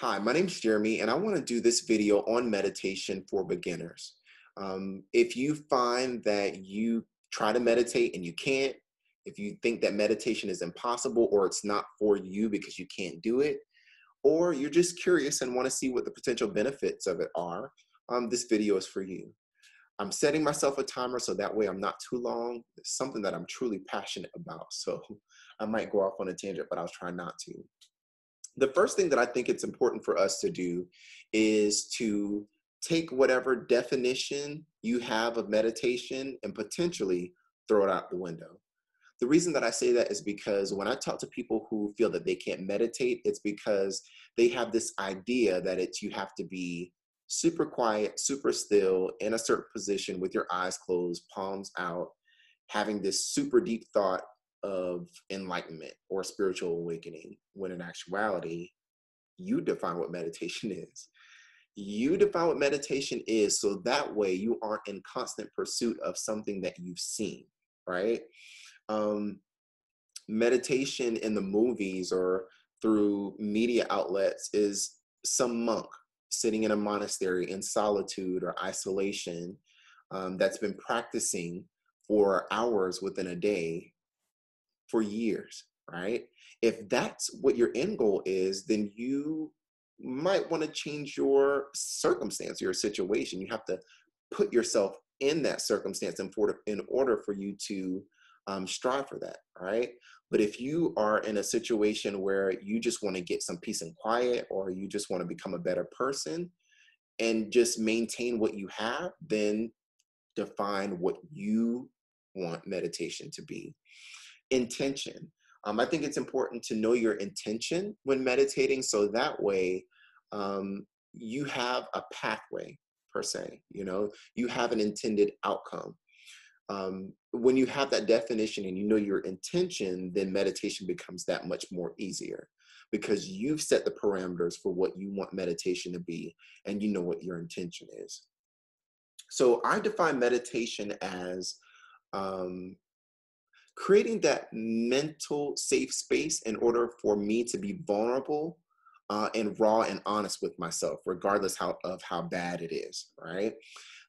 Hi, my name's Jeremy, and I want to do this video on meditation for beginners. If you find that you try to meditate and you can't, if you think that meditation is impossible or it's not for you because you can't do it, or you're just curious and want to see what the potential benefits of it are, this video is for you. I'm setting myself a timer so that way I'm not too long. It's something that I'm truly passionate about, so I might go off on a tangent, but I'll try not to. The first thing that I think it's important for us to do is to take whatever definition you have of meditation and potentially throw it out the window. The reason that I say that is because when I talk to people who feel that they can't meditate, it's because they have this idea that you have to be super quiet, super still, in a certain position with your eyes closed, palms out, having this super deep thought of enlightenment or spiritual awakening, when in actuality, you define what meditation is. You define what meditation is so that way you aren't in constant pursuit of something that you've seen, right? Meditation in the movies or through media outlets is some monk sitting in a monastery in solitude or isolation that's been practicing for hours within a day for years, right? If that's what your end goal is, then you might want to change your circumstance, your situation. You have to put yourself in that circumstance in order for you to strive for that, right? But if you are in a situation where you just want to get some peace and quiet, or you just want to become a better person and just maintain what you have, then define what you want meditation to be. Intention. I think it's important to know your intention when meditating, so that way you have a pathway per se. You have an intended outcome. When you have that definition and you know your intention, then meditation becomes that much more easier because you've set the parameters for what you want meditation to be, and you know what your intention is. So I define meditation as creating that mental safe space in order for me to be vulnerable and raw and honest with myself, regardless of how bad it is, right?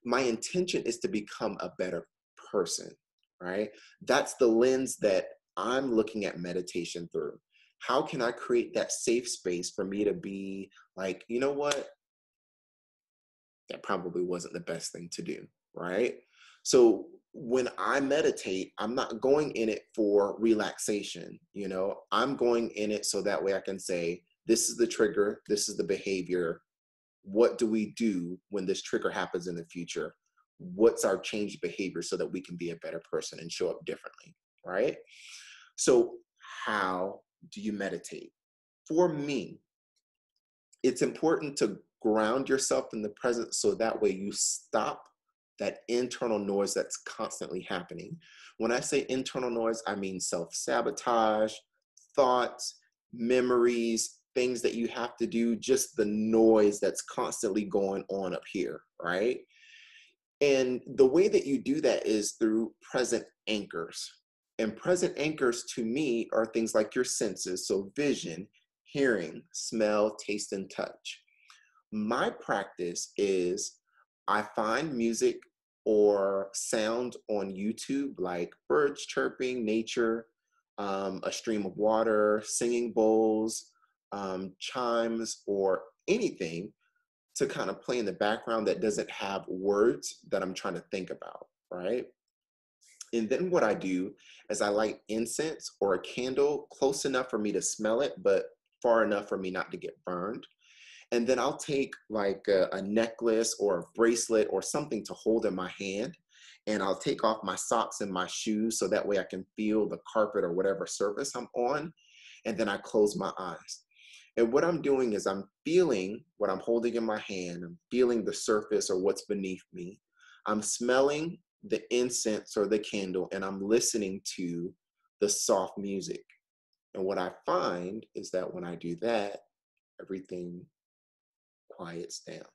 My intention is to become a better person, right? That's the lens that I'm looking at meditation through. How can I create that safe space for me to be like, you know what? That probably wasn't the best thing to do, right? So when I meditate, I'm not going in it for relaxation. I'm going in it so that way I can say, this is the trigger, this is the behavior. What do we do when this trigger happens in the future? What's our changed behavior so that we can be a better person and show up differently, right? So how do you meditate? For me, it's important to ground yourself in the present so that way you stop that internal noise that's constantly happening. When I say internal noise, I mean self-sabotage, thoughts, memories, things that you have to do, just the noise that's constantly going on up here, right? And the way that you do that is through present anchors. And present anchors to me are things like your senses, so vision, hearing, smell, taste, and touch. My practice is I find music or sound on YouTube, like birds chirping, nature, a stream of water, singing bowls, chimes, or anything to kind of play in the background that doesn't have words that I'm trying to think about, right? And then what I do is I light incense or a candle close enough for me to smell it, but far enough for me not to get burned. And then I'll take like a necklace or a bracelet or something to hold in my hand. And I'll take off my socks and my shoes so that way I can feel the carpet or whatever surface I'm on. And then I close my eyes. And what I'm doing is I'm feeling what I'm holding in my hand. I'm feeling the surface or what's beneath me. I'm smelling the incense or the candle, and I'm listening to the soft music. And what I find is that when I do that, everything quiets down.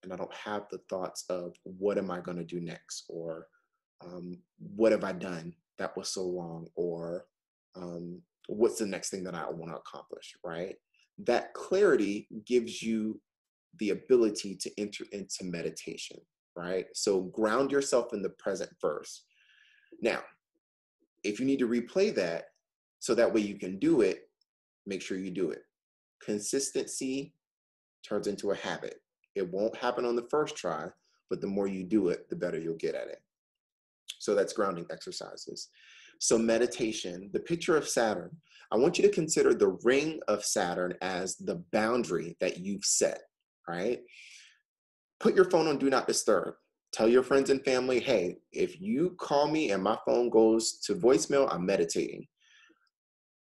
And I don't have the thoughts of what am I going to do next, or what have I done that was so wrong, or what's the next thing that I want to accomplish, right? That clarity gives you the ability to enter into meditation, right? So ground yourself in the present first. Now, if you need to replay that so that way you can do it, make sure you do it. Consistency turns into a habit. It won't happen on the first try, but the more you do it, the better you'll get at it. So that's grounding exercises. So meditation, the picture of Saturn, I want you to consider the ring of Saturn as the boundary that you've set, right? Put your phone on do not disturb. Tell your friends and family, hey, if you call me and my phone goes to voicemail, I'm meditating.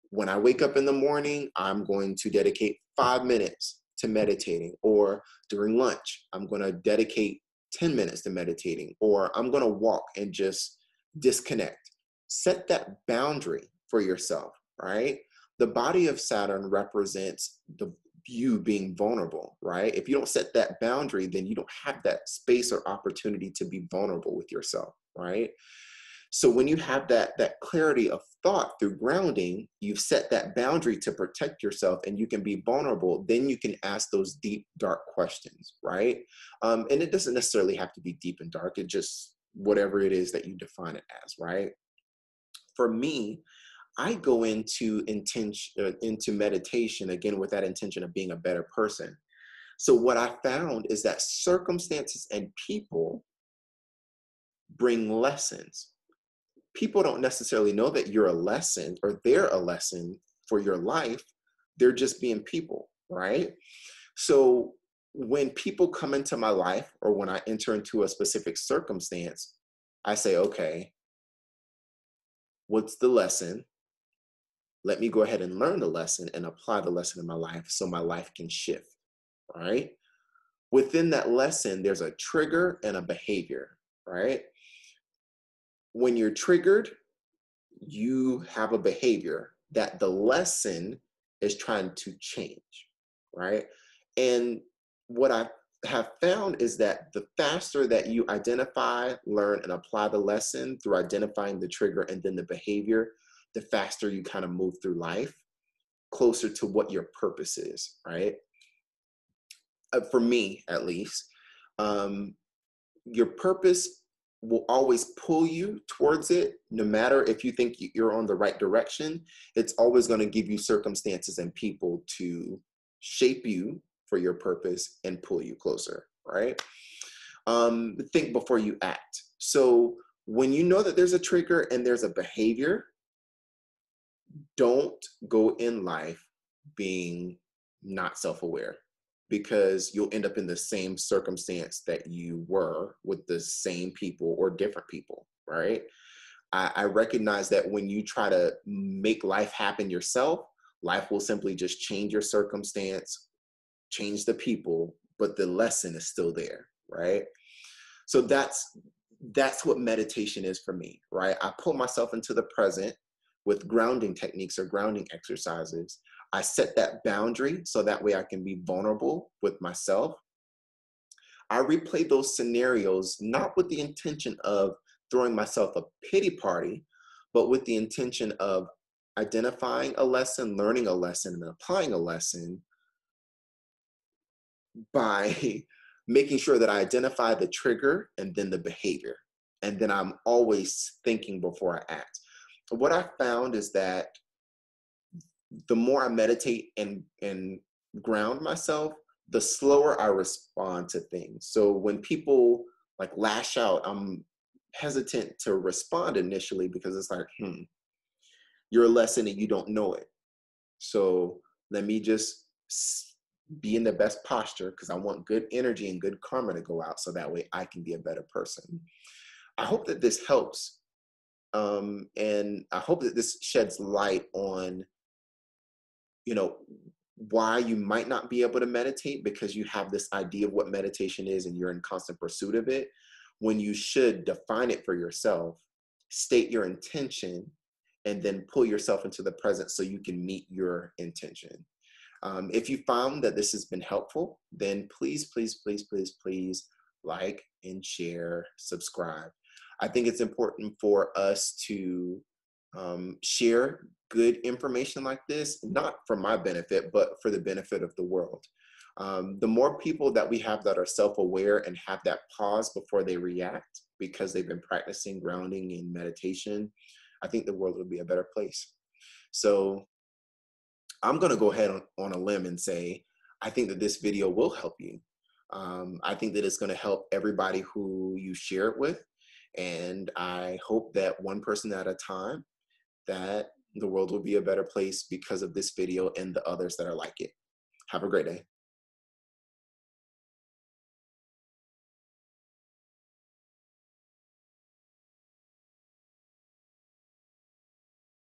When I wake up in the morning, I'm going to dedicate 5 minutes to meditating, or during lunch, I'm going to dedicate 10 minutes to meditating, or I'm going to walk and just disconnect. Set that boundary for yourself, right? The body of Saturn represents the you being vulnerable, right? If you don't set that boundary, then you don't have that space or opportunity to be vulnerable with yourself, right? So when you have that clarity of thought through grounding, you've set that boundary to protect yourself and you can be vulnerable, then you can ask those deep, dark questions, right? And it doesn't necessarily have to be deep and dark. It just, whatever it is that you define it as, right? For me, I go into meditation again with that intention of being a better person. So what I found is that circumstances and people bring lessons. People don't necessarily know that you're a lesson or they're a lesson for your life. They're just being people, right? So when people come into my life or when I enter into a specific circumstance, I say, okay, what's the lesson? Let me go ahead and learn the lesson and apply the lesson in my life so my life can shift, right? Within that lesson, there's a trigger and a behavior, right? When you're triggered, you have a behavior that the lesson is trying to change, right? And what I have found is that the faster that you identify, learn, and apply the lesson through identifying the trigger and then the behavior, the faster you kind of move through life, closer to what your purpose is, right? For me, at least, your purpose will always pull you towards it, no matter if you think you're on the right direction. It's always going to give you circumstances and people to shape you for your purpose and pull you closer, right? Think before you act. So when you know that there's a trigger and there's a behavior, don't go in life being not self-aware, because you'll end up in the same circumstance that you were with the same people or different people, right? I recognize that when you try to make life happen yourself, life will simply just change your circumstance, change the people, but the lesson is still there, right? So that's what meditation is for me, right? I pull myself into the present with grounding techniques or grounding exercises. I set that boundary so that way I can be vulnerable with myself. I replay those scenarios, not with the intention of throwing myself a pity party, but with the intention of identifying a lesson, learning a lesson, and applying a lesson by making sure that I identify the trigger and then the behavior. And then I'm always thinking before I act. What I found is that the more I meditate and ground myself, the slower I respond to things. So when people like lash out, I'm hesitant to respond initially because it's like, you're a lesson and you don't know it. So let me just be in the best posture because I want good energy and good karma to go out so that way I can be a better person. I hope that this helps. And I hope that this sheds light on, why you might not be able to meditate because you have this idea of what meditation is and you're in constant pursuit of it, when you should define it for yourself, state your intention, and then pull yourself into the present so you can meet your intention. If you found that this has been helpful, then please, please, please, please, please like and share, subscribe. I think it's important for us to share good information like this, not for my benefit, but for the benefit of the world. The more people that we have that are self-aware and have that pause before they react because they've been practicing grounding and meditation, I think the world will be a better place. So I'm going to go ahead on a limb and say, I think that this video will help you. I think that it's going to help everybody who you share it with. And I hope that one person at a time, that the world will be a better place because of this video and the others that are like it. Have a great day.